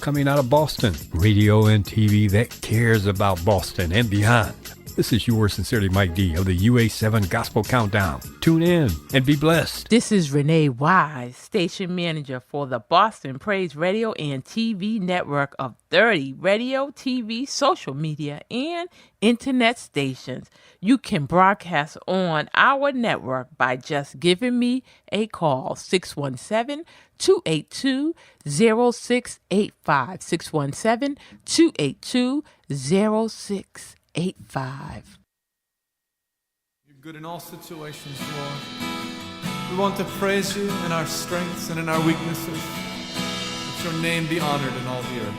coming out of Boston. Radio and TV that cares about Boston and beyond. This is yours sincerely, Mike D of the UA7 Gospel Countdown. Tune in and be blessed. This is Renee Wise, station manager for the Boston Praise Radio and TV network of 30 radio, TV, social media, and internet stations. You can broadcast on our network by just giving me a call, 617-282-0685, 617-282-0685. You're good in all situations, Lord. We want to praise you in our strengths and in our weaknesses. Let your name be honored in all the earth.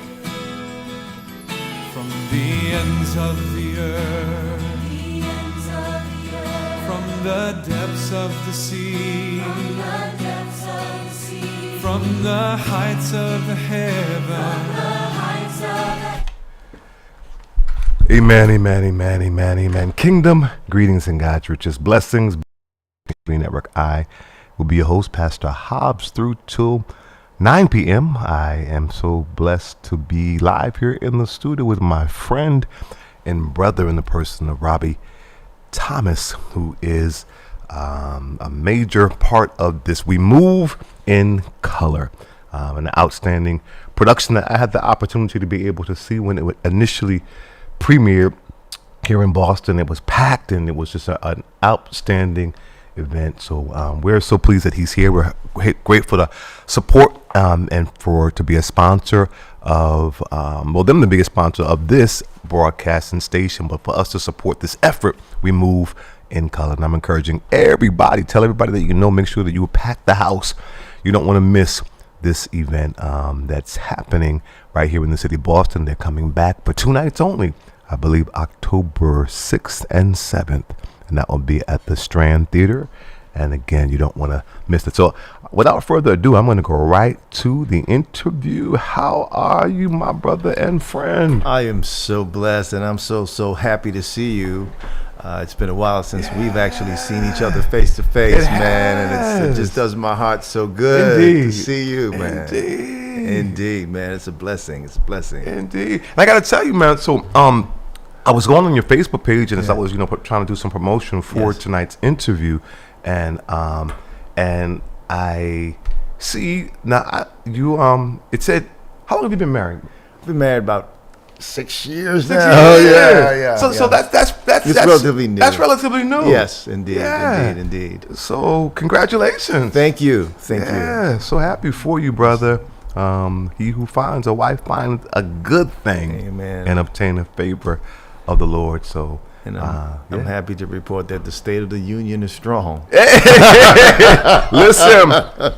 From the ends of the earth, from the depths of the sea, from the heights of the heaven. Amen, amen, amen, amen, amen. Kingdom, greetings and God's richest blessings. Network, I will be your host, Pastor Hobbs, through till 9 p.m. I am so blessed to be live here in the studio with my friend and brother in the person of Robbie Thomas, who is a major part of this We Move in Color, an outstanding production that I had the opportunity to be able to see when it initially premiered here in Boston. It was packed and it was just an outstanding event. So we're so pleased that he's here. We're grateful to support and to be a sponsor of them to be a sponsor of this broadcasting station, but for us to support this effort, We Move in Color. And I'm encouraging everybody, tell everybody that you know, make sure that you pack the house. You don't want to miss this event that's happening right here in the city of Boston. They're coming back for 2 nights only, I believe October 6th and 7th, and that will be at the Strand Theater. And again, you don't want to miss it. So without further ado, I'm going to go right to the interview. How are you, my brother and friend? I am so blessed, and I'm so happy to see you. It's been a while since we've actually seen each other face to face, man, and it just does my heart so good to see you, man. Indeed, man. It's a blessing. It's a blessing. Indeed. And I got to tell you, man, so I was going on your Facebook page, and as I was, trying to do some promotion for tonight's interview, and I see now it said, how long have you been married? I've been married about 6 years 6 now. years. Oh, yeah. So that's relatively new. That's relatively new. Yes, indeed. So congratulations. Thank you. Yeah, so happy for you, brother. He who finds a wife finds a good thing. Amen. And obtain a favor of the Lord. So and I'm happy to report that the state of the union is strong. Listen,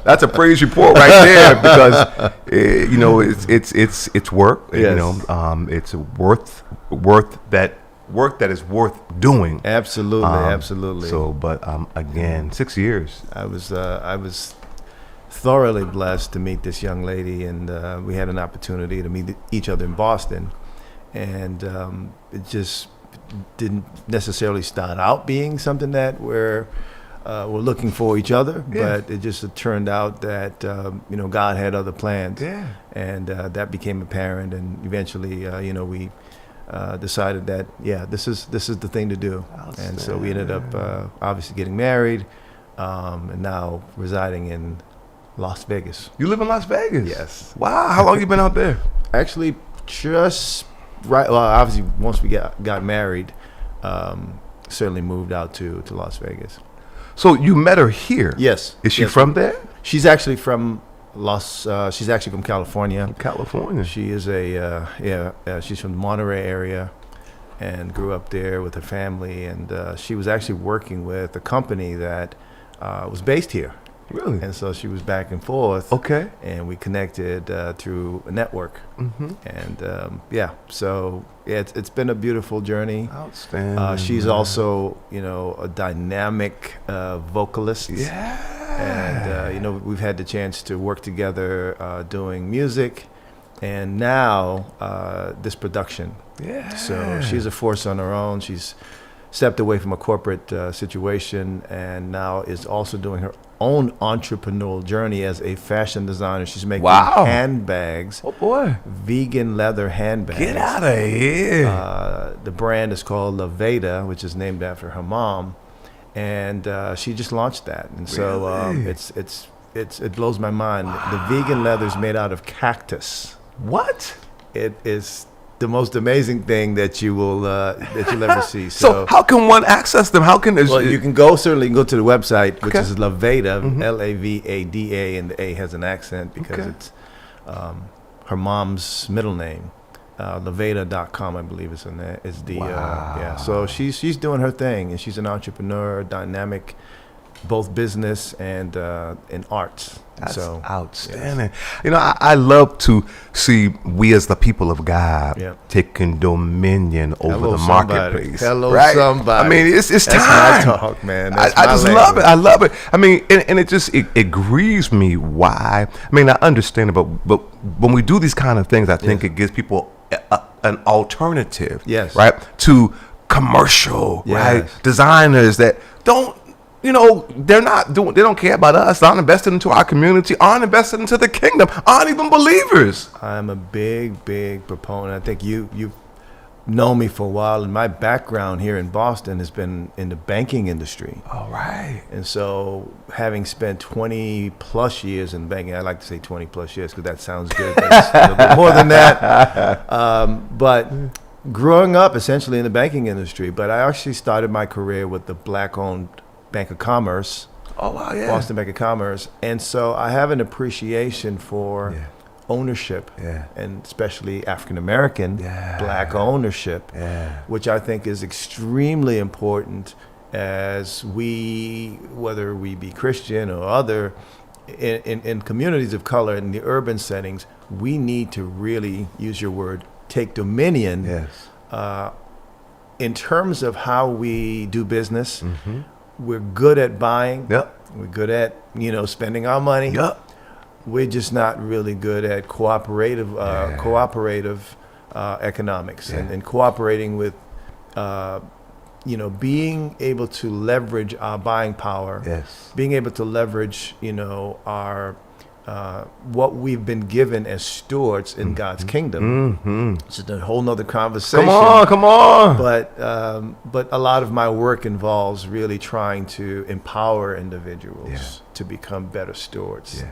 that's a praise report right there, because it's work. Yes. It's worth that is worth doing. Absolutely. So, but again, 6 years. I was thoroughly blessed to meet this young lady, and we had an opportunity to meet each other in Boston, and it just didn't necessarily start out being something that we're looking for each other, but it just turned out that God had other plans, and that became apparent, and eventually we decided that this is the thing to do. And so we ended up obviously getting married, and now residing in Las Vegas. You live in Las Vegas? Yes. Wow. How long you been out there? Actually, just right. Well, obviously, once we got married, certainly moved out to Las Vegas. So you met her here? Yes. Is she from there? She's actually from she's actually from California. California. She is she's from the Monterey area, and grew up there with her family. And she was actually working with a company that was based here. Really? And so she was back and forth. Okay. And we connected through a network. Mm-hmm. And it's been a beautiful journey. Outstanding. She's also, a dynamic vocalist. Yeah. And, we've had the chance to work together doing music, and now this production. Yeah. So she's a force on her own. She's stepped away from a corporate situation and now is also doing her own entrepreneurial journey as a fashion designer. She's making handbags. Oh boy. Vegan leather handbags. Get out of here. The brand is called Laveda, which is named after her mom. And she just launched that. And so it blows my mind. Wow. The vegan leather is made out of cactus. What? It is the most amazing thing that you'll ever see. So how can one access them? How can you can go to the website, which is Laveda, Lavada, and the A has an accent because it's her mom's middle name. Laveda.com, I believe is the So she's doing her thing, and she's an entrepreneur, dynamic, both business and in arts. That's so outstanding. Yes. You know, I love to see we as the people of God taking dominion over the marketplace. Hello, right? somebody. I mean, it's That's time. my talk, man. I just love it. I love it. I mean, and it just it grieves me why. I mean, I understand it, but when we do these kind of things, I think it gives people an alternative. Yes. Right. To commercial right designers that don't. You know, they don't care about us, aren't invested into our community, aren't invested into the kingdom, aren't even believers. I'm a big proponent. I think you've known me for a while, and my background here in Boston has been in the banking industry. All right. And so having spent 20 plus years in banking, I like to say 20 plus years because that sounds good. That's a little bit more than that. But growing up essentially in the banking industry, but I actually started my career with the Black-owned Bank of Commerce, Boston Bank of Commerce, and so I have an appreciation for ownership, and especially African American Black ownership, which I think is extremely important as whether we be Christian or other, in communities of color in the urban settings, we need to really use your word, take dominion. In terms of how we do business. We're good at buying. We're good at, spending our money. We're just not really good at cooperative economics and cooperating with, being able to leverage our buying power. Being able to leverage, our what we've been given as stewards in God's kingdom. It's a whole nother conversation. Come on. But a lot of my work involves really trying to empower individuals to become better stewards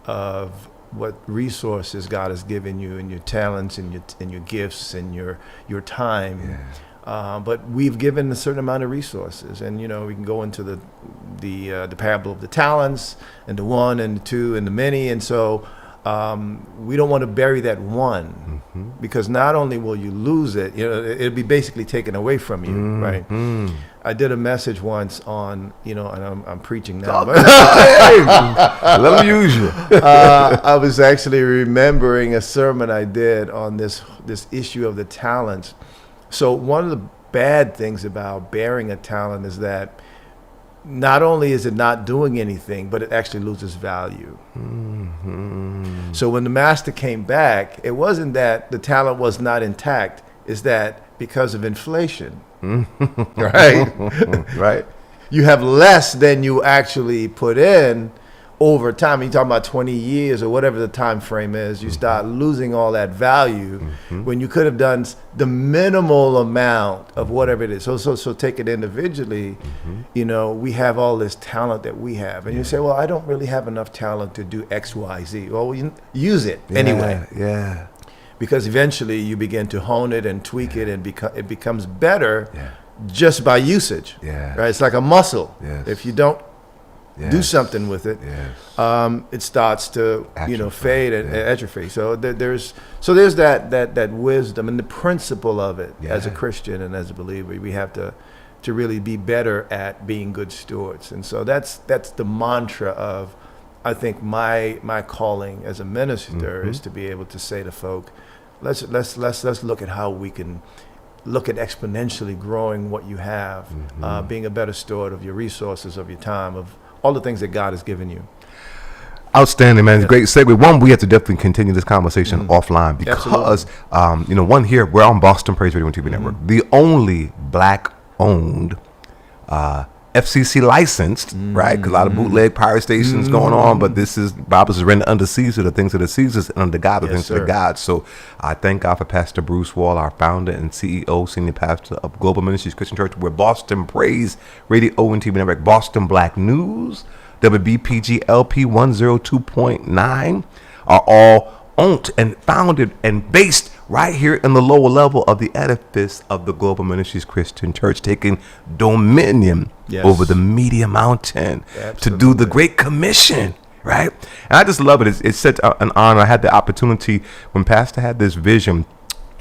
of what resources God has given you, and your talents and your gifts and your time. But we've given a certain amount of resources, and we can go into the parable of the talents and the one and the two and the many, and so we don't want to bury that one, because not only will you lose it, it'll be basically taken away from you, right? I did a message once on, and I'm preaching now. Let me use you. I was actually remembering a sermon I did on this issue of the talents. So one of the bad things about bearing a talent is that not only is it not doing anything, but it actually loses value. So when the master came back, it wasn't that the talent was not intact, it's that because of inflation, right? You have less than you actually put in over time. You're talking about 20 years or whatever the time frame is, you start losing all that value when you could have done the minimal amount of whatever it is. So take it individually, we have all this talent that we have. And you say, well, I don't really have enough talent to do X, Y, Z. Well, you use it anyway. Because eventually you begin to hone it and tweak it, and it becomes better just by usage. Right? It's like a muscle. If you don't do something with it, it starts to fade and atrophy. So there's that wisdom and the principle of it. As a Christian and as a believer, we have to really be better at being good stewards. And so that's the mantra of, I think, my calling as a minister is to be able to say to folk, let's look at how we can look at exponentially growing what you have, being a better steward of your resources, of your time, of all the things that God has given you. Outstanding, man. It's a great segue. One, we have to definitely continue this conversation offline because, one here, we're on Boston Praise Radio and TV Network, the only Black owned, FCC licensed, right? Because a lot of bootleg pirate stations going on, but this is Bible is rendered under Caesar, the things that are Caesar's, and under God, the things that are God. So I thank God for Pastor Bruce Wall, our founder and CEO, senior pastor of Global Ministries Christian Church. We're Boston Praise Radio and TV Network, Boston Black News, WBPG-LP 102.9 are all owned and founded and based right here in the lower level of the edifice of the Global Ministries Christian Church, taking dominion over the Media Mountain to do the Great Commission, right? And I just love it. It's such an honor. I had the opportunity when Pastor had this vision.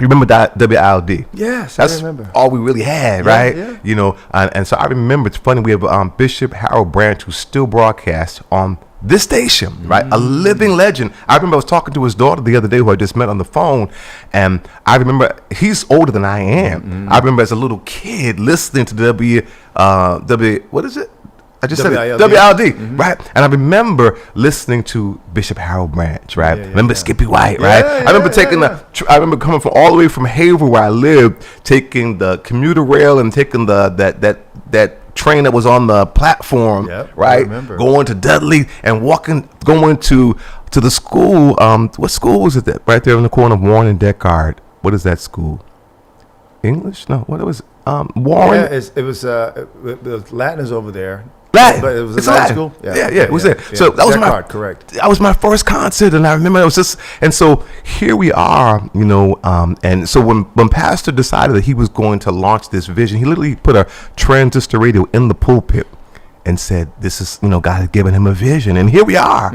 You remember that WILD? Yes, that's I remember. all we really had, right? You know, and so I remember. It's funny. We have Bishop Harold Branch, who still broadcasts on this station, right? A living legend. I remember I was talking to his daughter the other day, who I just met on the phone, and I remember he's older than I am. I remember as a little kid listening to what is it? I just said it, WILD, right? And I remember listening to Bishop Harold Branch, right? Remember Skippy White, right? I remember I remember coming from all the way from Haverhill, where I lived, taking the commuter rail and taking that train that was on the platform, right? Going to Dudley and going to the school. What school was it? That right there in the corner of Warren and Deckard. What is that school? English? No. What was Warren? Yeah, it was Latin is over there. Latin. But it was a Latin school. Yeah, it was there. So that was correct. That was my first concert, and I remember it was just. And so here we are, you know. And so when Pastor decided that he was going to launch this vision, he literally put a transistor radio in the pulpit and said, "This is, you know, God has given him a vision." And here we are,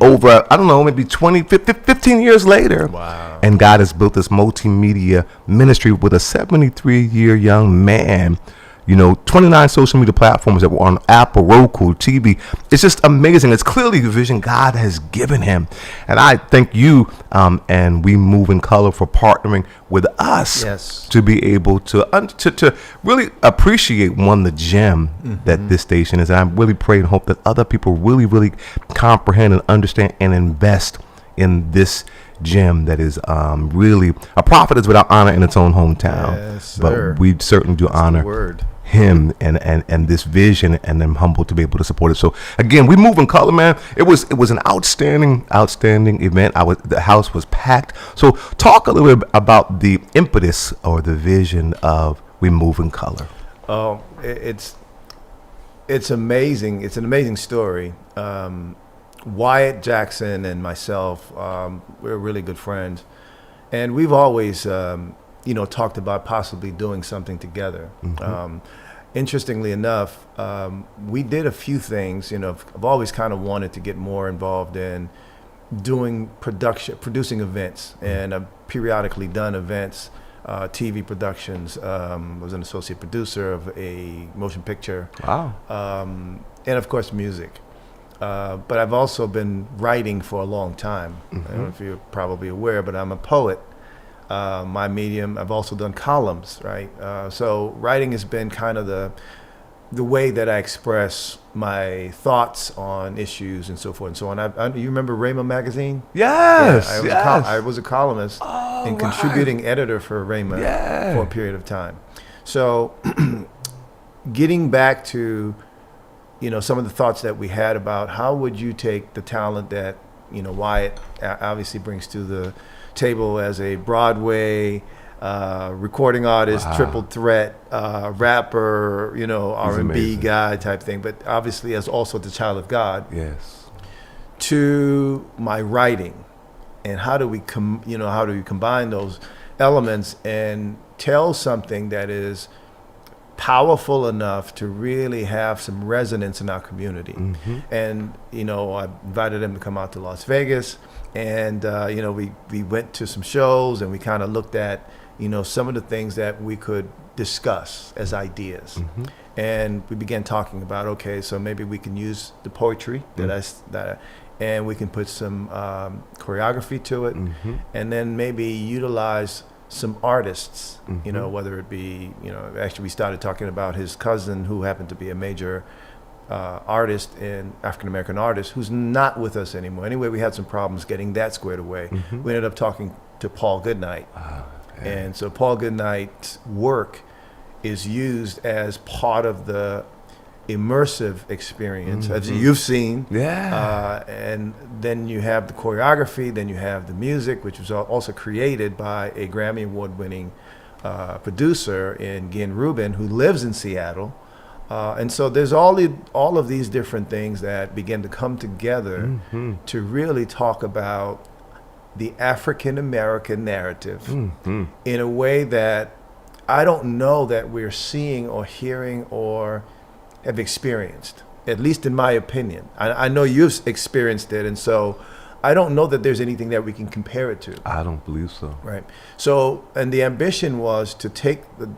over I don't know, maybe 15 years later. Wow. And God has built this multimedia ministry with a 73-year young man. You know, 29 social media platforms that were on Apple, Roku, TV. It's just amazing. It's clearly the vision God has given him. And I thank you and We Move in Color for partnering with us to be able to really appreciate, the gem that this station is. And I really pray and hope that other people really, really comprehend and understand and invest in this gem that is really a prophet is without honor in its own hometown. Yes, but we certainly do honor him and this vision, and I'm humbled to be able to support it. So again, We Move in Color, man. It was an outstanding event. The house was packed. So talk a little bit about the impetus or the vision of We Move in Color. Oh, it's amazing. It's an amazing story. Wyatt Jackson and myself, we're really good friends, and we've always talked about possibly doing something together. Interestingly enough, we did a few things. You know, I've always kind of wanted to get more involved in doing producing events, and I've periodically done events, TV productions. Was an associate producer of a motion picture. Wow. And of course, music. But I've also been writing for a long time. I don't know if you're probably aware, but I'm a poet. My medium, I've also done columns, right? So writing has been kind of the way that I express my thoughts on issues and so forth and so on. You remember Rayma magazine? Yes. I was a columnist and contributing editor for Rayma for a period of time. So getting back to some of the thoughts that we had about how would you take the talent that Wyatt obviously brings to the table as a Broadway recording artist, triple threat rapper, R&B guy type thing, but obviously as also the child of God. Yes. To my writing, and how do we combine those elements and tell something that is powerful enough to really have some resonance in our community. And I invited them to come out to Las Vegas, and we went to some shows, and we kind of looked at some of the things that we could discuss as ideas. And we began talking about, okay, so maybe we can use the poetry and we can put some choreography to it, and then maybe utilize some artists, whether it be, actually we started talking about his cousin, who happened to be a major artist, and African-American artist, who's not with us anymore. Anyway, we had some problems getting that squared away. We ended up talking to Paul Goodnight. And so Paul Goodnight's work is used as part of the immersive experience, as you've seen. Yeah. And then you have the choreography, then you have the music, which was also created by a Grammy Award-winning producer in Gin Rubin, who lives in Seattle. And so there's all of these different things that begin to come together to really talk about the African American narrative in a way that I don't know that we're seeing or hearing or have experienced, at least in my opinion. I know you've experienced it, and so I don't know that there's anything that we can compare it to. I don't believe so. Right. So, and the ambition was to take the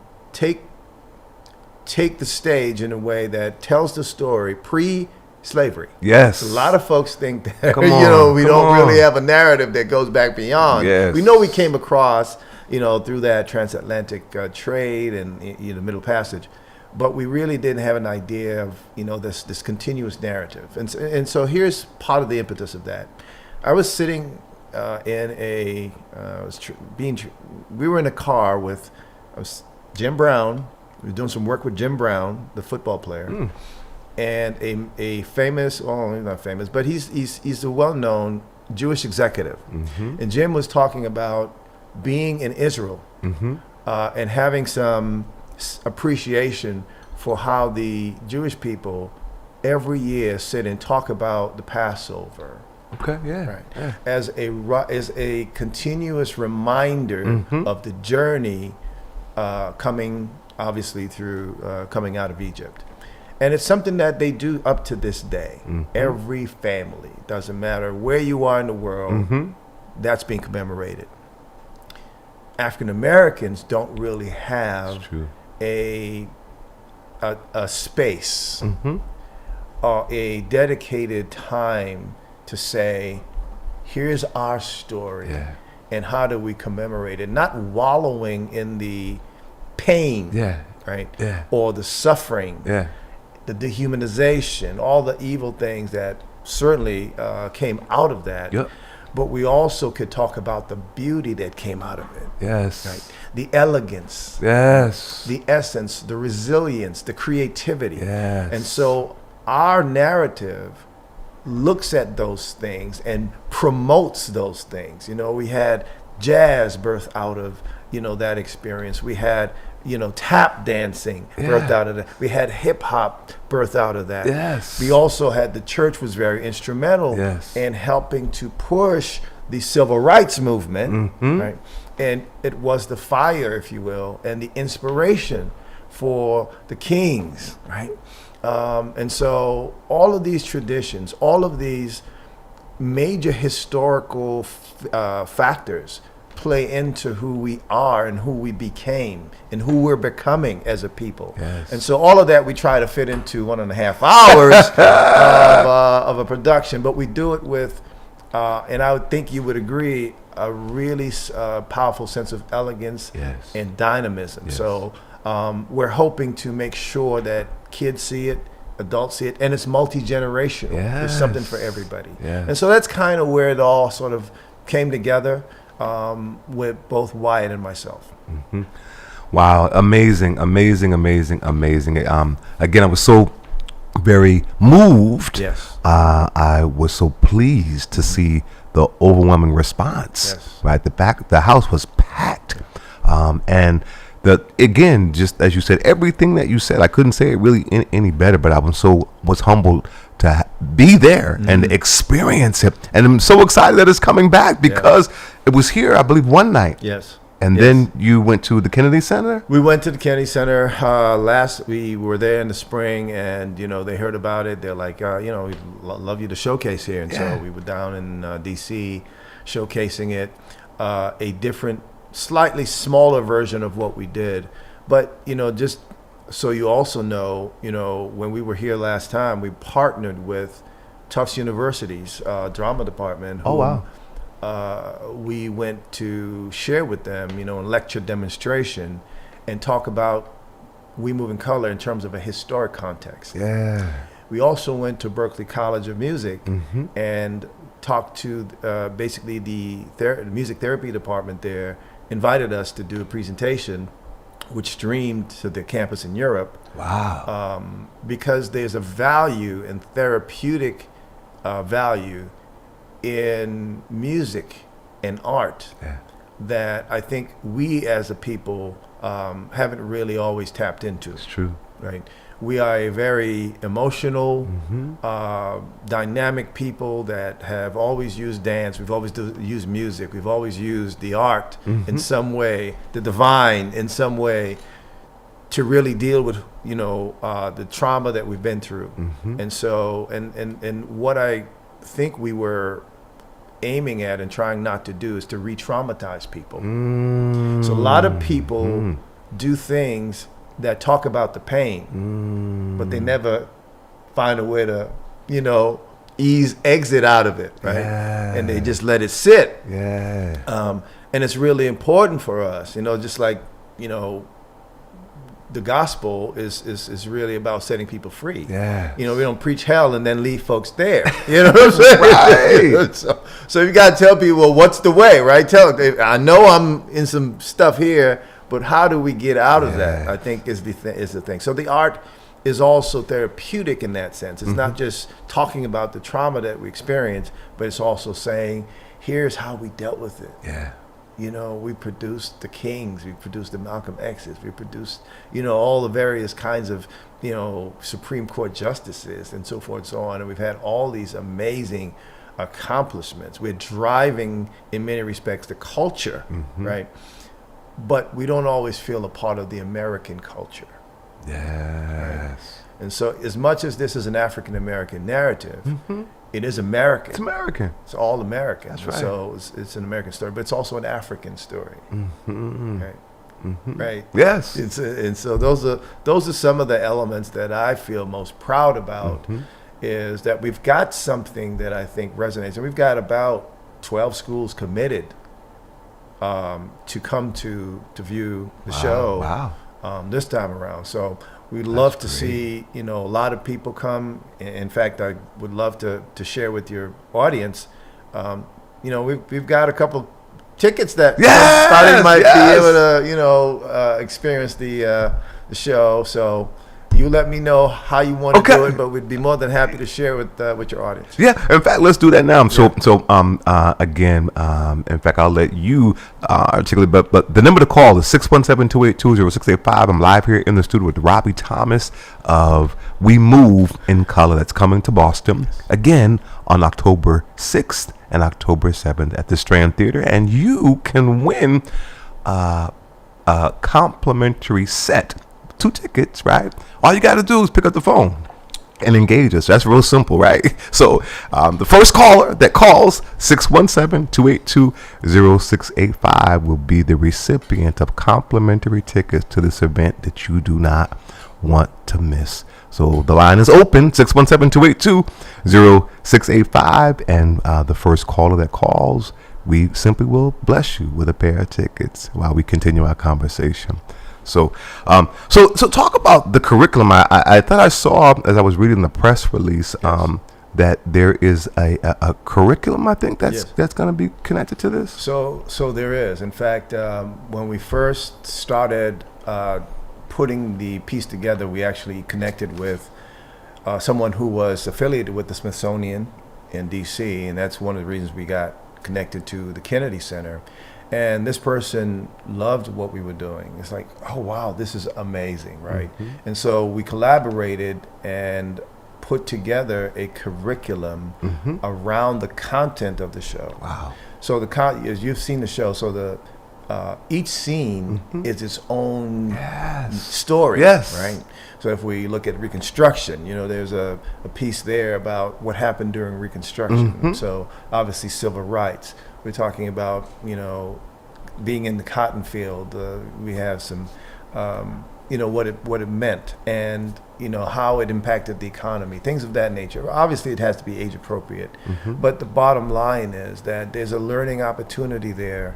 stage in a way that tells the story pre-slavery. Yes. A lot of folks think that Come we on. don't really have a narrative that goes back beyond. Yes. We know we came across, through that transatlantic trade and Middle Passage, but we really didn't have an idea of this continuous narrative. And so here's part of the impetus of that. I was sitting we were in a car with Jim Brown. We were doing some work with Jim Brown, the football player, and a famous, well, he's not famous, but he's a well-known Jewish executive. And Jim was talking about being in Israel and having some appreciation for how the Jewish people every year sit and talk about the Passover. Okay, yeah. Right. Yeah. As a continuous reminder of the journey coming, obviously, through coming out of Egypt. And it's something that they do up to this day. Every family, doesn't matter where you are in the world, that's being commemorated. African Americans don't really have a space or a dedicated time to say, here's our story, and how do we commemorate it? Not wallowing in the pain, right? Or the suffering, the dehumanization, all the evil things that certainly came out of that. But we also could talk about the beauty that came out of it. Yes. Right? The elegance. Yes. The essence, the resilience, the creativity. Yes. And so our narrative looks at those things and promotes those things. We had jazz birth out of, that experience. We had, tap dancing birthed out of that. We had hip hop birthed out of that. Yes. We also had, the church was very instrumental in helping to push the civil rights movement, right? And it was the fire, if you will, and the inspiration for the kings, right? And so all of these traditions, all of these major historical factors play into who we are and who we became and who we're becoming as a people. And so all of that we try to fit into 1.5 hours of a production, but we do it with, and I would think you would agree, a really powerful sense of elegance and dynamism. So we're hoping to make sure that kids see it, adults see it, and it's multi-generational. There's something for everybody. And so that's kind of where it all sort of came together with both Wyatt and myself. Wow, amazing. Again, I was so very moved. I was so pleased to see the overwhelming response. Right, the house was packed, and again, just as you said, everything that you said, I couldn't say it really any better. But I was humbled to be there and experience it, and I'm so excited that it's coming back because it was here, I believe, one night. And then you went to the Kennedy Center? We went to the Kennedy Center we were there in the spring, and, they heard about it. They're like, we'd love you to showcase here. And so we were down in D.C. showcasing it, a different, slightly smaller version of what we did. But, just so you also know, when we were here last time, we partnered with Tufts University's drama department. We went to share with them, a lecture demonstration and talk about We Move in Color in terms of a historic context. We also went to Berklee College of Music and talked to basically the music therapy department there, invited us to do a presentation which streamed to the campus in Europe. Wow. Because there's a value and therapeutic value in music and art that I think we as a people haven't really always tapped into. It's true. Right. We are a very emotional, dynamic people that have always used dance. We've always used music. We've always used the art in some way, the divine in some way, to really deal with, the trauma that we've been through. And so, and what I think we were aiming at and trying not to do is to re-traumatize people. So a lot of people do things that talk about the pain, but they never find a way to, exit out of it, right? Yeah. And they just let it sit. Yeah. And it's really important for us, just like, the gospel is really about setting people free. Yeah. We don't preach hell and then leave folks there. You know what I'm saying? Right. So you got to tell people, well, what's the way, right? I know I'm in some stuff here, but how do we get out of that? I think is the thing. So the art is also therapeutic in that sense. It's not just talking about the trauma that we experience, but it's also saying, here's how we dealt with it. Yeah. We produced the Kings, we produced the Malcolm X's, we produced, all the various kinds of, Supreme Court justices and so forth and so on. And we've had all these amazing accomplishments. We're driving, in many respects, the culture, right? But we don't always feel a part of the American culture. Yes. Right? And so as much as this is an African-American narrative, it is American. It's American. It's all American. That's right. So it's an American story, but it's also an African story. Right? Right. Yes. And so those are some of the elements that I feel most proud about, is that we've got something that I think resonates. And we've got about 12 schools committed to come to view the show. Wow. This time around. So we'd love to see, a lot of people come. In fact, I would love to share with your audience. We've got a couple tickets that somebody might be able to, experience the show. So you let me know how you want to do it, but we'd be more than happy to share with your audience. Yeah, in fact, let's do that now. So again, in fact, I'll let you articulate, but the number to call is 617-282-0685. I'm live here in the studio with Robbie Thomas of We Move in Color. That's coming to Boston again on October 6th and October 7th at the Strand Theater, and you can win a complimentary set. 2 tickets, right? All you got to do is pick up the phone and engage us. That's real simple, right? So the first caller that calls 617-282-0685 will be the recipient of complimentary tickets to this event that you do not want to miss. So the line is open, 617-282-0685, and the first caller that calls, we simply will bless you with a pair of tickets while we continue our conversation. So talk about the curriculum. I thought I saw, as I was reading the press release, that there is a curriculum, I think, that's going to be connected to this. So there is. In fact, when we first started putting the piece together, we actually connected with someone who was affiliated with the Smithsonian in D.C., and that's one of the reasons we got connected to the Kennedy Center. And this person loved what we were doing. It's like, oh, wow, this is amazing, right? And so we collaborated and put together a curriculum around the content of the show. Wow. So as you've seen the show, so the each scene is its own story, right? So if we look at Reconstruction, there's a piece there about what happened during Reconstruction. So obviously civil rights. We're talking about, being in the cotton field. We have some, what it meant, and how it impacted the economy, things of that nature. Obviously, it has to be age appropriate, but the bottom line is that there's a learning opportunity there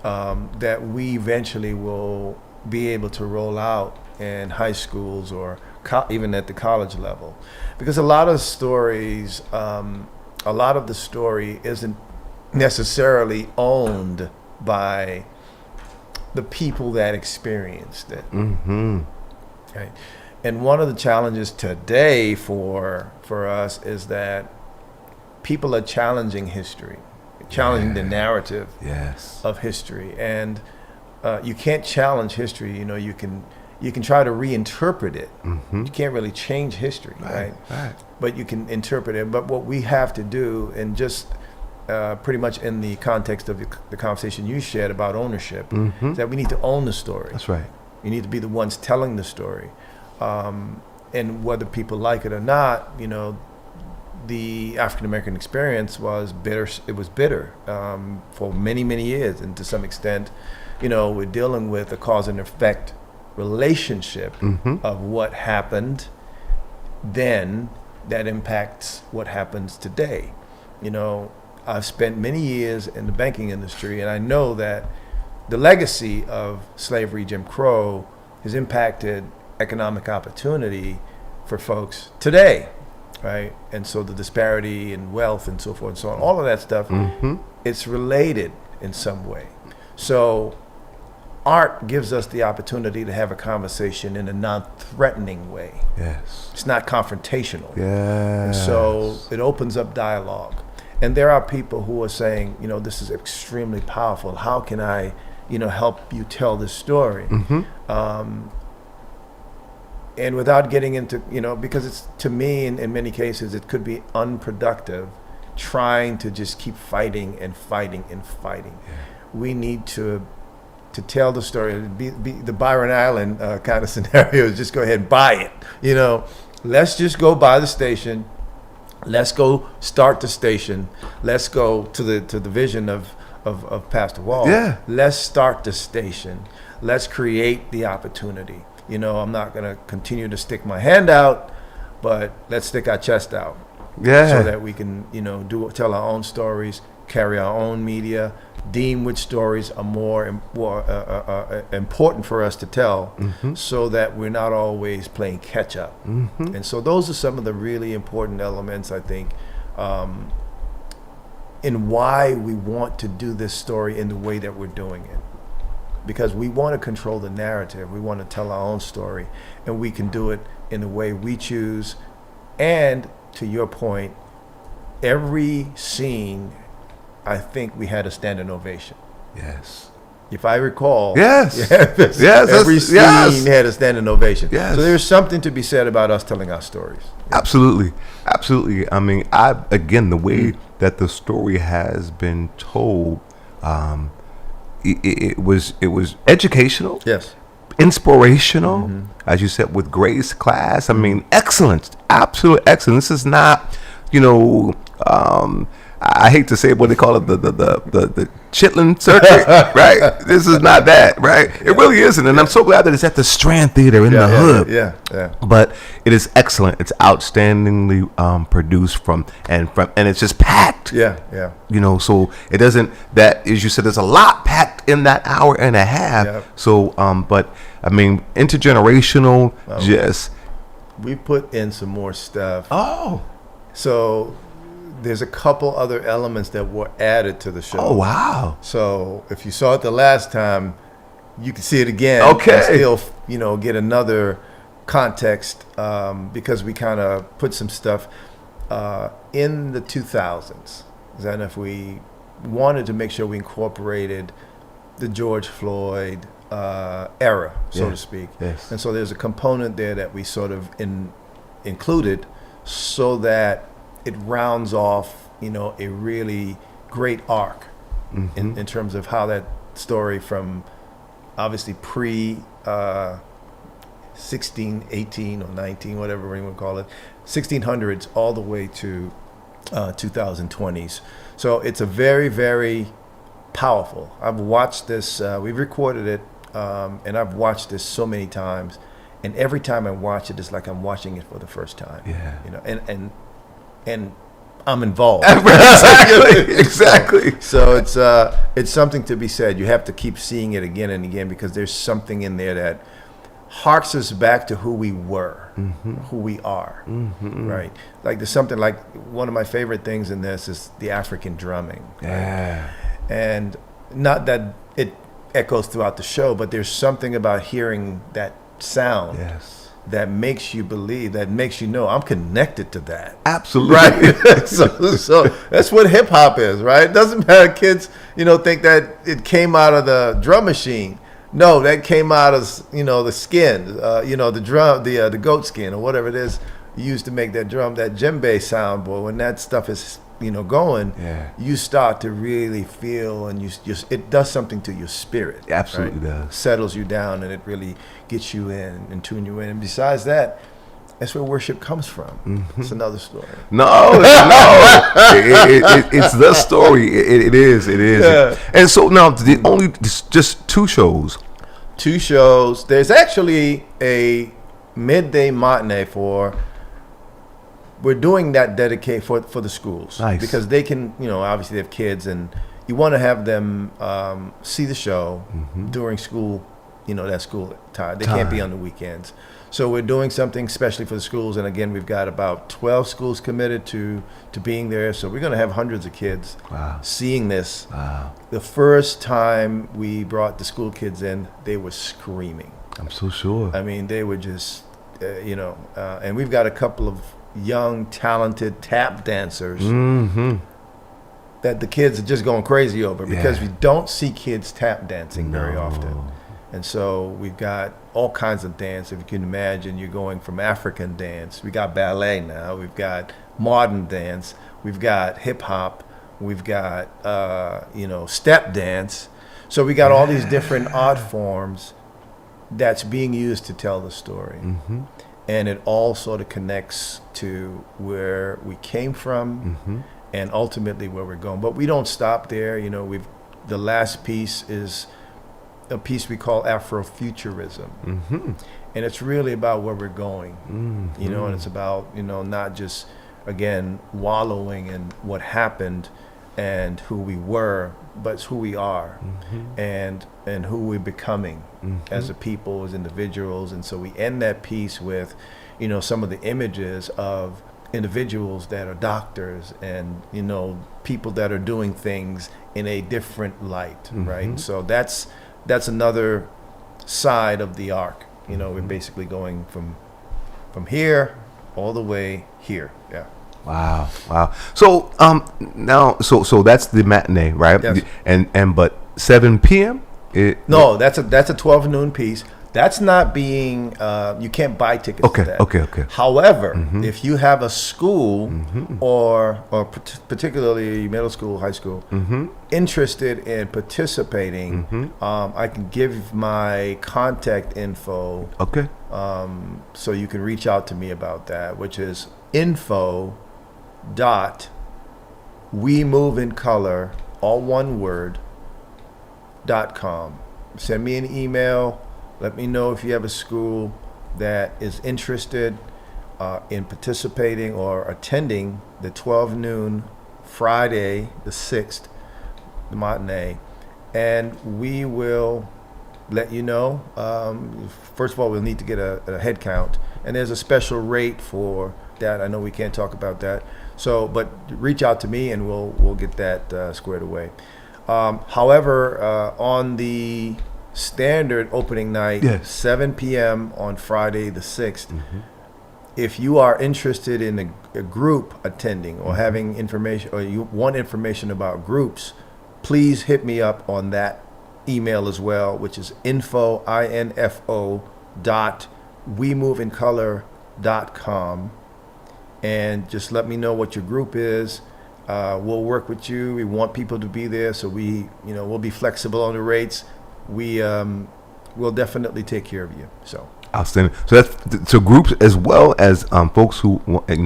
that we eventually will be able to roll out in high schools or even at the college level, because a lot of the story isn't necessarily owned by the people that experienced it. Mm-hmm. Right. And one of the challenges today for us is that people are challenging history, challenging the narrative Yes. of history, and you can't challenge history. You know, you can try to reinterpret it. Mm-hmm. You can't really change history, right? Right. But you can interpret it. But what we have to do, and just pretty much in the context of the conversation you shared about ownership, Mm-hmm. is that we need to own the story. That's right. You need to be the ones telling the story. And whether people like it or not, you know, the African American experience was bitter. It was bitter for many, many years. And to some extent, you know, we're dealing with a cause and effect relationship Mm-hmm. of what happened then that impacts what happens today. You know, I've spent many years in the banking industry, and I know that the legacy of slavery, Jim Crow, has impacted economic opportunity for folks today, right? And so the disparity in wealth and so forth and so on, all of that stuff, Mm-hmm. it's related in some way. So art gives us the opportunity to have a conversation in a non-threatening way. Yes. It's not confrontational. Yes. And so it opens up dialogue. And there are people who are saying, you know, this is extremely powerful. How can I, you know, help you tell this story? Mm-hmm. And without getting into, you know, because it's, to me, in many cases, it could be unproductive trying to just keep fighting and fighting and fighting. Yeah. We need to tell the story. Be the Byron Island kind of scenario is just go ahead and buy it. You know, let's just go buy the station. Let's go start the station. Let's go to the vision of Pastor Wall. Yeah. Let's start the station. Let's create the opportunity. You know, I'm not going to continue to stick my hand out, but let's stick our chest out. Yeah. So that we can, you know, tell our own stories, carry our own media, deem which stories are more important for us to tell, Mm-hmm. so that we're not always playing catch up. Mm-hmm. And so those are some of the really important elements, I think, in why we want to do this story in the way that we're doing it. Because we want to control the narrative. We want to tell our own story, and we can do it in the way we choose. And to your point, every scene, I think we had a standing ovation. Yes. If I recall, Yes. yes, Yes, every scene yes. had a standing ovation. Yes. So there's something to be said about us telling our stories. Absolutely. Absolutely. I mean, again, the way that the story has been told, it was educational, Yes. inspirational, Mm-hmm. as you said, with Grace class. I mean, excellence, absolute excellence. This is not, you know, I hate to say what they call it, the Chitlin circuit, right? This is not that, right? It really isn't, and I'm so glad that it's at the Strand Theater in the hood. Yeah. But it is excellent. It's outstandingly produced and it's just packed. Yeah. You know, so it doesn't, that, as you said, there's a lot packed in that hour and a half. Yeah. So, but I mean, intergenerational, just. We put in some more stuff. Oh. So there's a couple other elements that were added to the show. Oh, wow. So if you saw it the last time, you can see it again. Okay. And still, you know, get another context, because we kind of put some stuff in the 2000s. And if we wanted to make sure we incorporated the George Floyd era, so Yeah. to speak. Yes. And so there's a component there that we sort of included so that it rounds off, you know, a really great arc in terms of how that story from obviously pre 1618 or 19, whatever we would call it, 1600s all the way to 2020s. So it's a very, very powerful. I've watched this, we've recorded it, and I've watched this so many times, and every time I watch it, it's like I'm watching it for the first time. Yeah. You know, and I'm involved. Exactly. So it's something to be said. You have to keep seeing it again and again, because there's something in there that harks us back to who we were, who we are, right? Like there's something like, one of my favorite things in this is the African drumming. Yeah. And not that it echoes throughout the show, but there's something about hearing that sound that makes you believe, that makes you know I'm connected to that. Absolutely. Right. so that's what hip hop is, right? It doesn't matter, kids, think that it came out of the drum machine. No, that came out of, the skin, the drum, the goat skin or whatever it is used to make that drum, that djembe sound, boy. When that stuff is, going, you start to really feel, and it does something to your spirit. It absolutely does. Settles you down, and it really gets you in and tune you in. And besides that, that's where worship comes from. It's another story. No. It's the story. It is. Yeah. And so now, just 2 shows. 2 shows. There's actually a midday matinee we're doing that dedicate for the schools. Nice. Because they can, obviously they have kids, and you want to have them see the show during school, that school time. They can't be on the weekends. So we're doing something especially for the schools, and again, we've got about 12 schools committed to being there. So we're going to have hundreds of kids seeing this. Wow. The first time we brought the school kids in, they were screaming. I'm so sure. I mean, they were just, and we've got a couple of young, talented tap dancers that the kids are just going crazy over, because we don't see kids tap dancing very often. And so we've got all kinds of dance. If you can imagine, you're going from African dance. We got ballet now. We've got modern dance. We've got hip hop. We've got, step dance. So we got all these different art forms that's being used to tell the story. And it all sort of connects to where we came from and ultimately where we're going. But we don't stop there. The last piece is a piece we call Afrofuturism. And it's really about where we're going, and it's about, not just, again, wallowing in what happened and who we were, but it's who we are and who we're becoming as a people, as individuals. And so we end that piece with, some of the images of individuals that are doctors and, people that are doing things in a different light, right? So that's another side of the arc. We're basically going from here all the way here. Yeah. Wow. So now so that's the matinee, right? Yes. And but 7 p.m. No, that's a 12 noon piece. That's not being you can't buy tickets to that. Okay. However, if you have a school or particularly middle school, high school, interested in participating, I can give my contact info. Okay. So you can reach out to me about that, which is info.WeMoveInColor, all one word, .com. Send me an email. Let me know if you have a school that is interested in participating or attending the 12 noon Friday the 6th, the matinee, and we will let you know. First of all, we'll need to get a head count, and there's a special rate for that. I know we can't talk about that. So, but reach out to me and we'll get that squared away. However, on the standard opening night, 7 p.m. on Friday the 6th, if you are interested in a group attending or having information, or you want information about groups, please hit me up on that email as well, which is info.WeMoveInColor.com, and just let me know what your group is. We'll work with you. We want people to be there, so we'll be flexible on the rates. We'll definitely take care of you. So outstanding. So that's so groups as well as folks who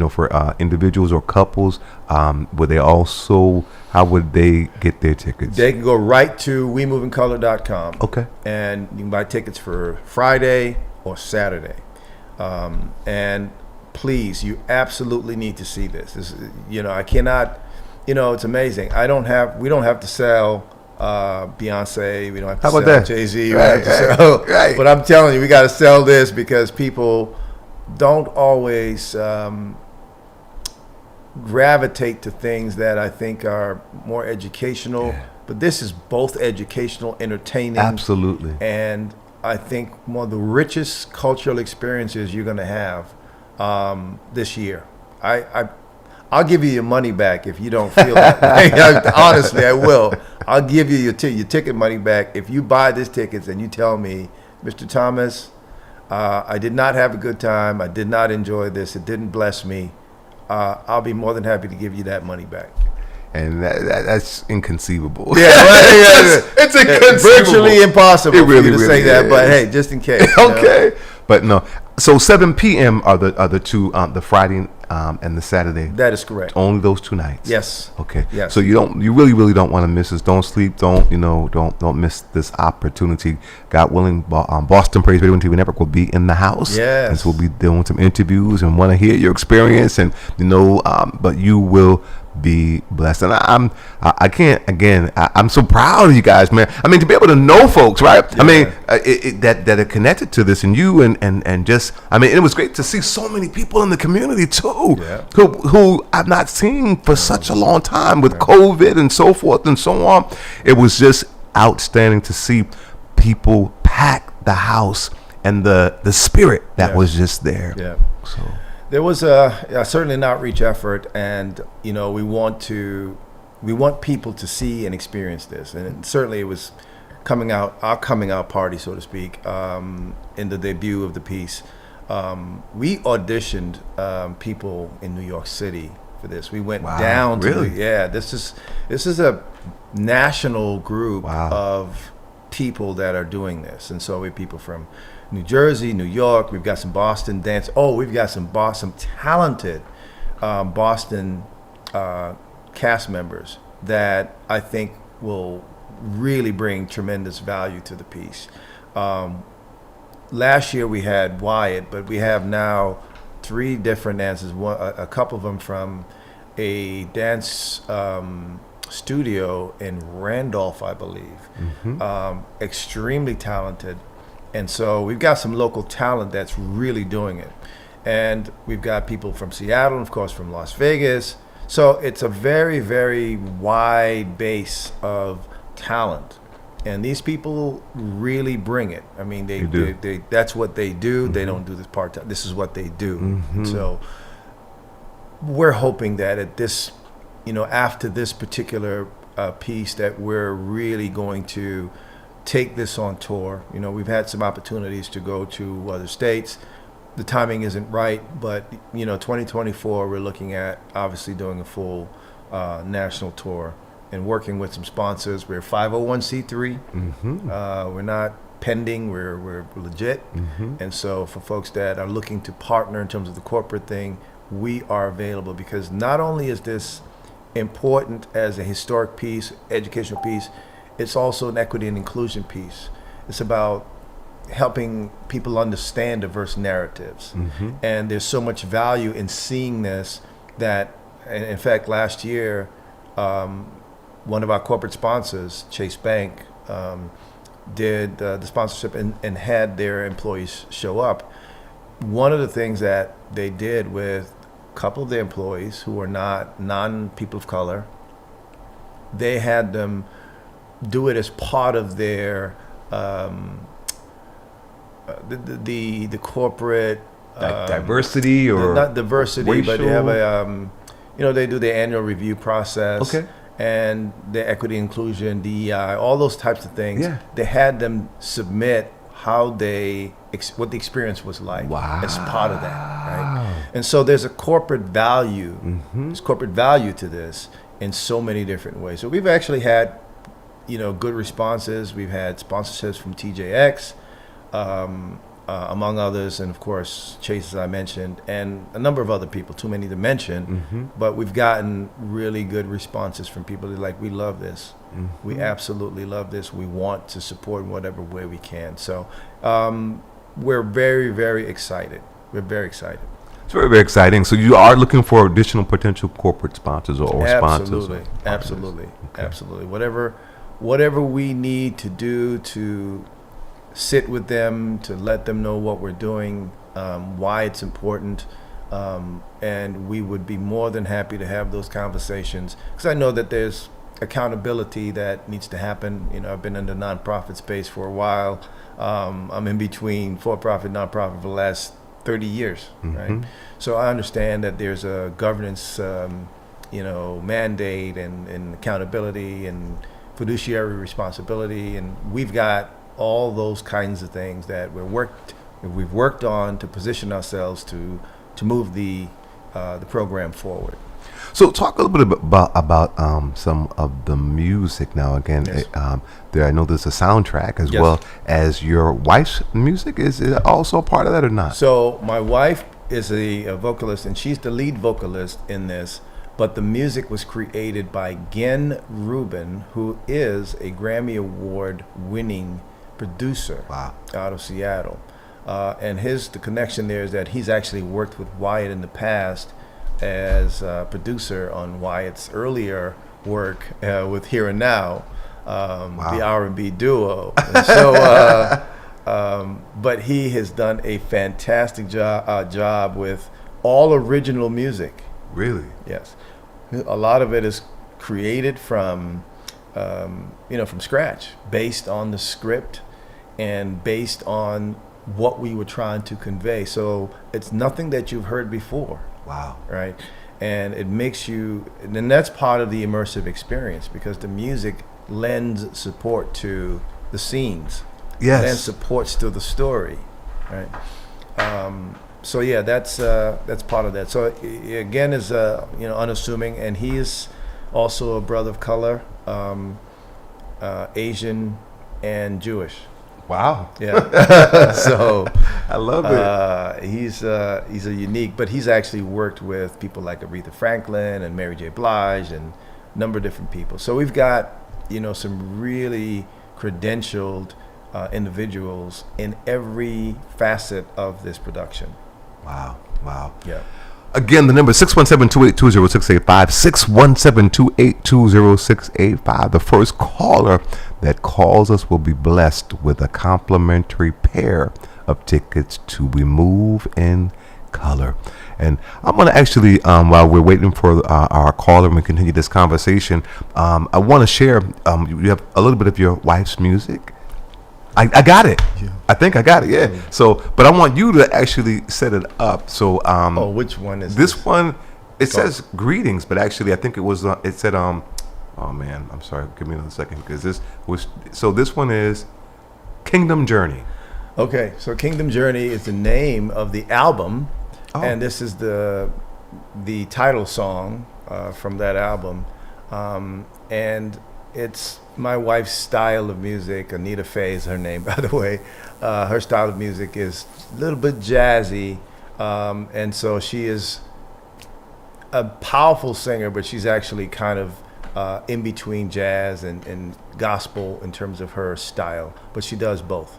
for individuals or couples. Would they also? How would they get their tickets? They can go right to WeMoveInColor.com. Okay. And you can buy tickets for Friday or Saturday. And please, you absolutely need to see this. I cannot. It's amazing. We don't have to sell Beyonce. We don't have to sell Jay-Z. Right. But I'm telling you, we got to sell this because people don't always gravitate to things that I think are more educational, but but this is both educational, entertaining. Absolutely. And I think one of the richest cultural experiences you're going to have this year. I'll give you your money back if you don't feel that way. Honestly, I will. I'll give you your ticket money back if you buy this tickets and you tell me, Mr. Thomas, I did not have a good time. I did not enjoy this. It didn't bless me. I'll be more than happy to give you that money back. And that's inconceivable. Yeah, it's inconceivable. Virtually impossible It really, for you to really say that. is. But hey, just in case. Okay, but no. So 7 p.m. are the two, the Friday and the Saturday. That is correct. Only those 2 nights. Yes. Okay. Yes. So you really don't want to miss this. Don't sleep. Don't miss this opportunity. God willing, Boston Praise Radio and TV Network will be in the house. Yes. And so we'll be doing some interviews and want to hear your experience, and but you will be blessed. And I'm so proud of you guys, man. I mean, to be able to know folks, right? Yeah. I mean, that are connected to this, and you and just, I mean, it was great to see so many people in the community too, Yeah. who I've not seen for such a long time with COVID and so forth and so on. It was just outstanding to see people pack the house and the spirit that was just there. Yeah. So. There was certainly an outreach effort, and we want people to see and experience this, and certainly it was our coming out party, so to speak, in the debut of the piece. We auditioned people in New York City for this. We went down to really? This is a national group of people that are doing this, and so we have people from New Jersey, New York. We've got some Boston dance. We've got some talented Boston cast members that I think will really bring tremendous value to the piece. Last year we had Wyatt, but we have now 3 different dances. A couple of them from a dance studio in Randolph, I believe. Mm-hmm. Extremely talented. And so we've got some local talent that's really doing it. And we've got people from Seattle, and of course from Las Vegas. So it's a very, very wide base of talent. And these people really bring it. I mean, they that's what they do. Mm-hmm. They don't do this part-time. This is what they do. Mm-hmm. So we're hoping that at this, after this particular piece, that we're really going to take this on tour. We've had some opportunities to go to other states. The timing isn't right, but 2024 we're looking at obviously doing a full national tour and working with some sponsors. We're 501c3. Mm-hmm. We're not pending. We're legit. Mm-hmm. And so for folks that are looking to partner in terms of the corporate thing, we are available, because not only is this important as a historic piece, educational piece, it's also an equity and inclusion piece. It's about helping people understand diverse narratives. Mm-hmm. And there's so much value in seeing this that, in fact, last year, one of our corporate sponsors, Chase Bank, did the sponsorship and had their employees show up. One of the things that they did with a couple of their employees who are not non-people of color, they had them do it as part of their the corporate diversity, or not diversity, racial? But they have a they do their annual review process, and their equity, inclusion, DEI, all those types of things. Yeah. They had them submit how what the experience was like as part of that, right? And so there's a corporate value. Mm-hmm. There's corporate value to this in so many different ways. So we've actually had good responses. We've had sponsorships from TJX, among others, and of course Chase, as I mentioned, and a number of other people, too many to mention. Mm-hmm. But we've gotten really good responses from people that are like, we love this. Mm-hmm. We absolutely love this. We want to support in whatever way we can. So we're very, very excited. We're very excited. It's very, very exciting. So you are looking for additional potential corporate sponsors or sponsors? Absolutely. Absolutely. Whatever we need to do to sit with them, to let them know what we're doing, why it's important, and we would be more than happy to have those conversations, because I know that there's accountability that needs to happen. You know, I've been in the nonprofit space for a while. I'm in between for-profit, nonprofit for the last 30 years, right? So I understand that there's a governance, mandate and accountability and fiduciary responsibility, and we've got all those kinds of things that we've worked on to position ourselves to move the program forward. So talk a little bit about some of the music now. Again, Yes. I know there's a soundtrack as Yes. well as your wife's music. Is it also a part of that or not? So my wife is a vocalist, and she's the lead vocalist in this, but the music was created by Gen Rubin, who is a Grammy Award winning producer. Wow. Out of Seattle. And the connection there is that he's actually worked with Wyatt in the past as a producer on Wyatt's earlier work with Here and Now, the R&B duo. And so, but he has done a fantastic job with all original music. Really? Yes. A lot of it is created from scratch, based on the script and based on what we were trying to convey. So it's nothing that you've heard before. Wow. Right? And it makes you, and that's part of the immersive experience, because the music lends support to the scenes. Yes. Lends supports to the story. Right? So yeah, that's part of that. So again, is unassuming, and he is also a brother of color, Asian and Jewish. Wow. Yeah. So I love it. He's a unique, but he's actually worked with people like Aretha Franklin and Mary J. Blige and a number of different people. So we've got some really credentialed individuals in every facet of this production. Wow. Yeah. Again, the number is 617-282-0685, 617-282-0685. The first caller that calls us will be blessed with a complimentary pair of tickets to We Move in Color. And I'm going to actually, while we're waiting for our caller and we continue this conversation, I want to share, you have a little bit of your wife's music. I got it. Yeah. I think I got it. Yeah. So, but I want you to actually set it up. So, which one is this one? It says greetings, but actually, I think it was. It said, oh man, I'm sorry. Give me another second, because this was. So this one is Kingdom Journey. Okay, so Kingdom Journey is the name of the album, and this is the title song from that album, and it's my wife's style of music. Anita Faye is her name, by the way. Her style of music is a little bit jazzy, and so she is a powerful singer, but she's actually kind of in between jazz and gospel in terms of her style, but she does both.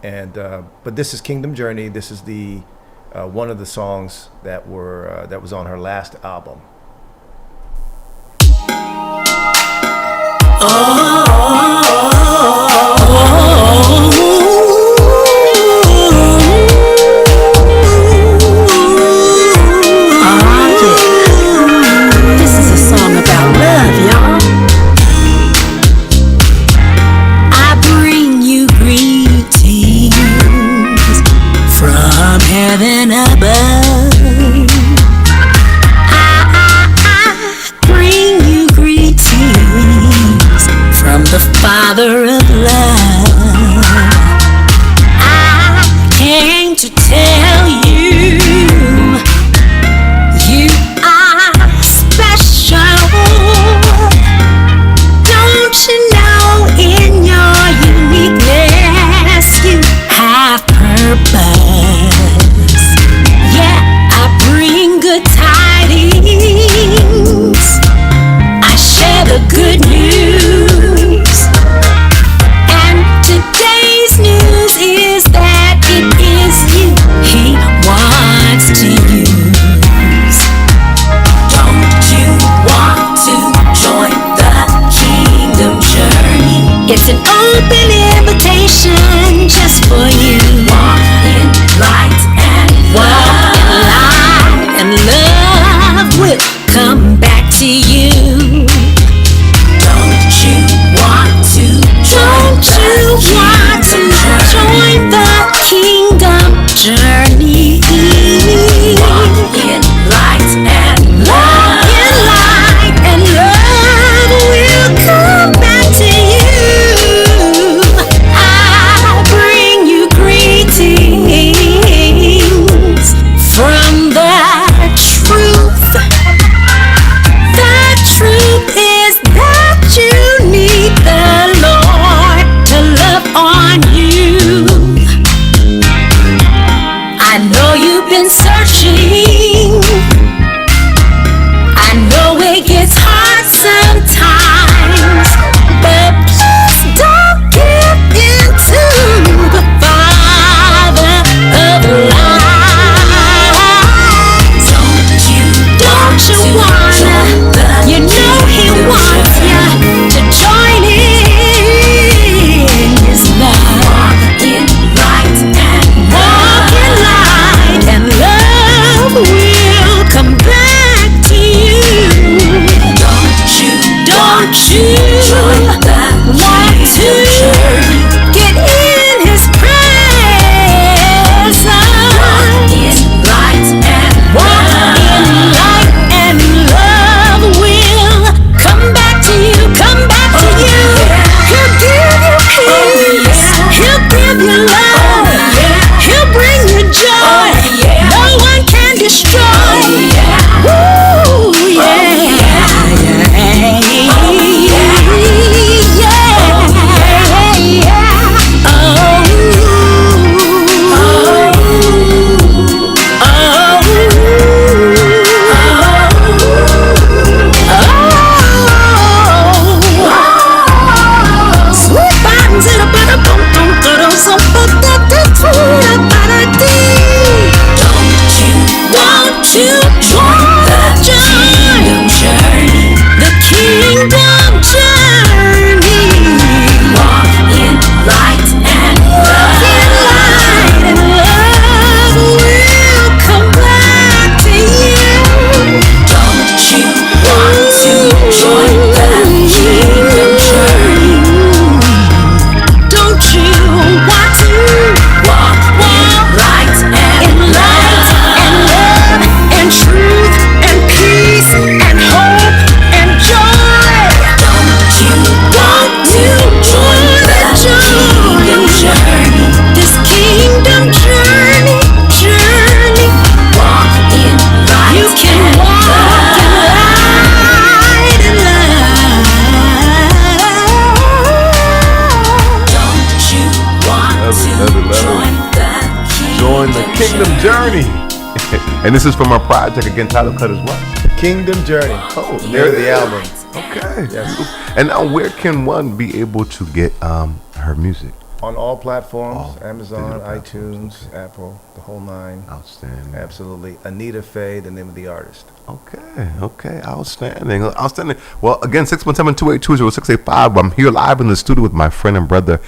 And but this is Kingdom Journey. This is the one of the songs that was on her last album. This is a song about love, y'all. I bring you greetings from heaven above. I Join the Kingdom Journey. And this is from our project, again, title cut is what? Kingdom Journey. Oh, There's the album. Okay. Yes. And now where can one be able to get her music? On all platforms, All Amazon, digital platforms, iTunes, Apple, the whole nine. Outstanding. Absolutely. Anita Faye, the name of the artist. Okay, outstanding. Well, again, 617-282-0685. I'm here live in the studio with my friend and brother,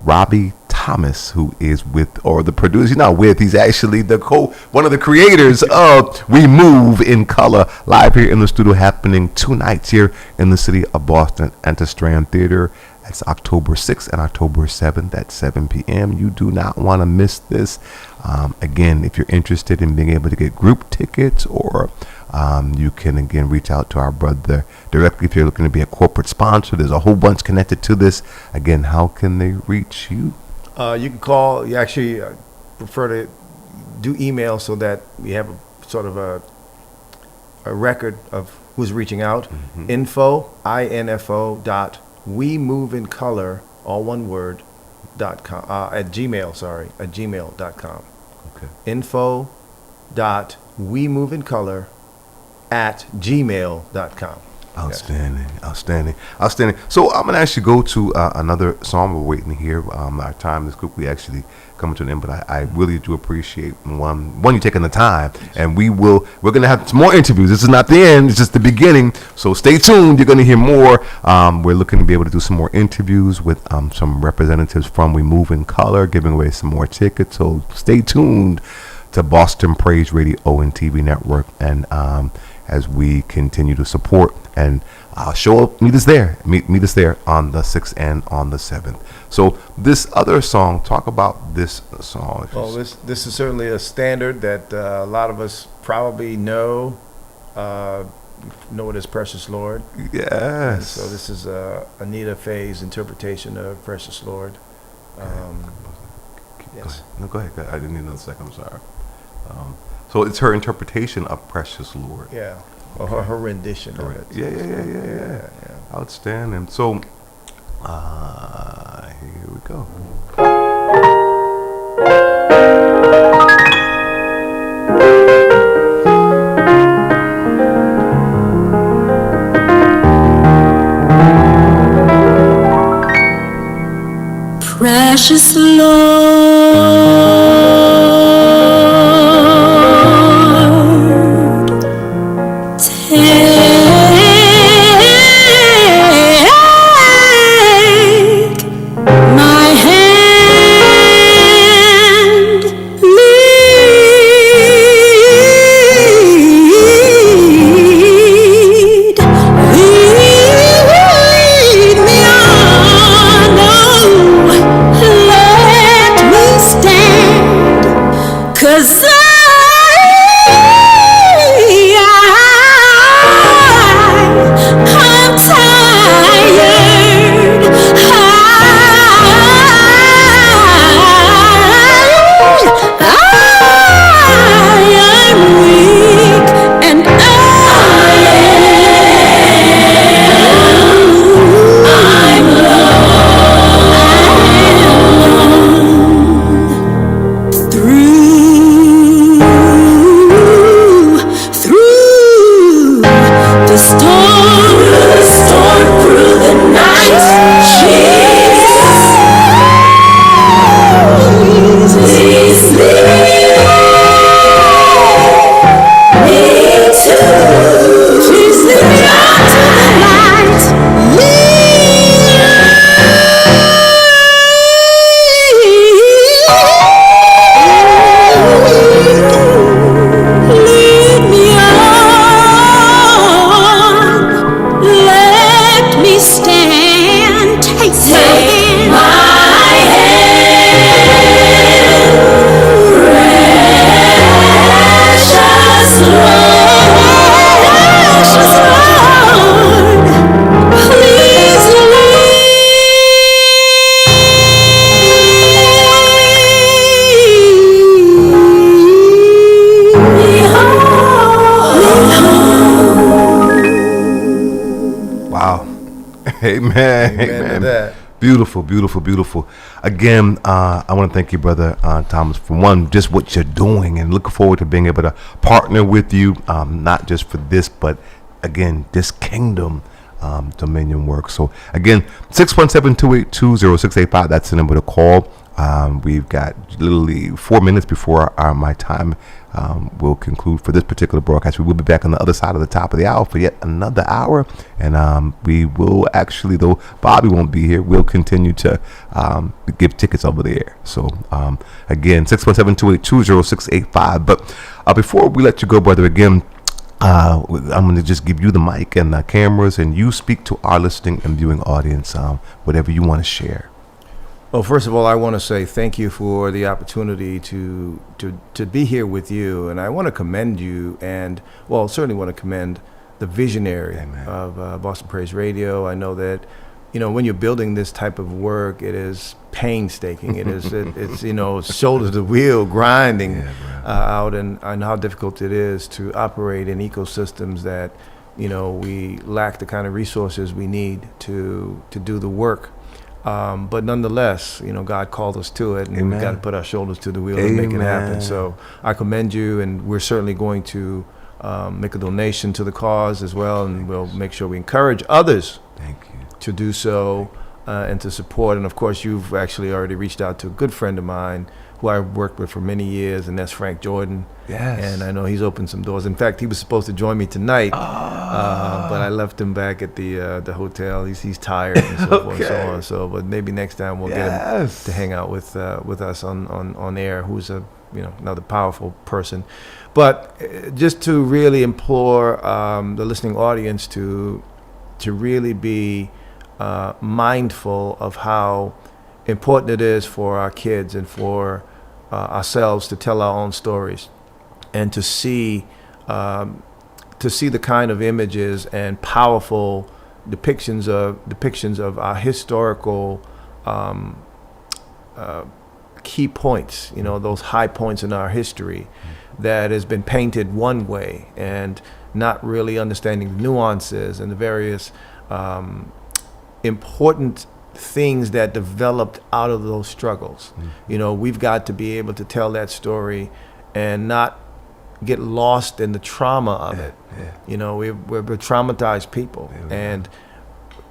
Robbie Thomas, who is with, or the producer, he's not with, he's actually one of the creators of We Move in Color, live here in the studio, happening 2 nights here in the city of Boston at the Strand Theater. It's October 6th and October 7th at 7 p.m. You do not want to miss this. Again, if you're interested in being able to get group tickets, or you can, again, reach out to our brother directly if you're looking to be a corporate sponsor. There's a whole bunch connected to this. Again, how can they reach you? You can call. You actually prefer to do email so that we have a sort of a record of who's reaching out. Info, INFO.WeMoveInColor, all one word, .com, at gmail.com. Okay. Info.WeMoveInColor at gmail.com. Outstanding. So I'm gonna actually go to another song. We're waiting here. Our time this group, we actually coming to an end, but I really do appreciate one you taking the time, and we're gonna have some more interviews. This is not the end; it's just the beginning. So stay tuned. You're gonna hear more. We're looking to be able to do some more interviews with some representatives from We Move in Color, giving away some more tickets. So stay tuned to Boston Praise Radio and TV Network, and as we continue to support and show up, meet us there on the 6th and on the 7th. So this other song, talk about this song. Well, this is certainly a standard that a lot of us probably know it as Precious Lord. Yes. And so this is Anita Faye's interpretation of Precious Lord. Yes. Go ahead. I didn't need another second. I'm sorry. So it's her interpretation of Precious Lord. Yeah. Or her rendition of it. Yeah. Outstanding. So, here we go. Precious Lord, take my hand, lead me on, oh, let me stand, 'cause I'm tired. I'm weak, and I'm alone. Through the storm, through the night, Jesus, please lead me to, please lead me on to the light, lead me on, let me stand, take my hand, precious Lord, please lead me home. Wow. Amen. Amen to that. Beautiful, beautiful, beautiful. Again, I want to thank you, Brother Thomas, for one, just what you're doing, and looking forward to being able to partner with you, not just for this, but again, this kingdom dominion work. So again, 617-282-0685. That's the number to call. We've got literally 4 minutes before my time will conclude for this particular broadcast. We will be back on the other side of the top of the hour for yet another hour. And we will actually, though Bobby won't be here, we'll continue to give tickets over the air. So again, 617-282-0685. But before we let you go, brother, again, I'm going to just give you the mic and the cameras, and you speak to our listening and viewing audience, whatever you want to share. Well, first of all, I want to say thank you for the opportunity to be here with you, and I want to commend you, and certainly want to commend the visionary of Boston Praise Radio. I know that, when you're building this type of work, it is painstaking. It's shoulder to wheel grinding out, and how difficult it is to operate in ecosystems that we lack the kind of resources we need to do the work. But nonetheless, God called us to it, and we've got to put our shoulders to the wheel and make it happen. So I commend you, and we're certainly going to make a donation to the cause as well, and we'll make sure we encourage others to do so and to support. And of course, you've actually already reached out to a good friend of mine who I've worked with for many years, and that's Frank Jordan. Yes. And I know he's opened some doors. In fact, he was supposed to join me tonight, but I left him back at the hotel. He's tired and so forth and so on. So, but maybe next time we'll get him to hang out with us on air, who's another powerful person. But just to really implore the listening audience to really be mindful of how important it is for our kids and for ourselves to tell our own stories, and to see the kind of images and powerful depictions of our historical key points, those high points in our history that has been painted one way, and not really understanding the nuances and the various important things that developed out of those struggles. We've got to be able to tell that story and not get lost in the trauma of it. We're traumatized people, and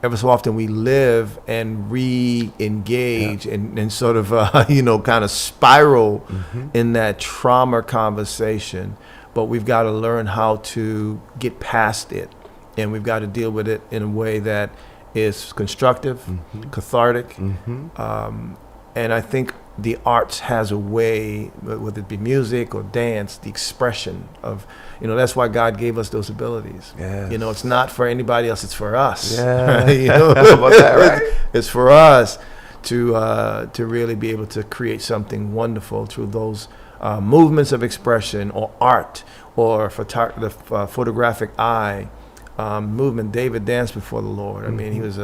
ever so often we live and re-engage and sort of kind of spiral in that trauma conversation. But we've got to learn how to get past it, and we've got to deal with it in a way that is constructive, cathartic, and I think the arts has a way, whether it be music or dance, the expression of, that's why God gave us those abilities. Yes. It's not for anybody else; it's for us. Yeah. About that, right? It's for us to really be able to create something wonderful through those movements of expression, or art, or the photographic eye. Movement. David danced before the Lord. I mean, he's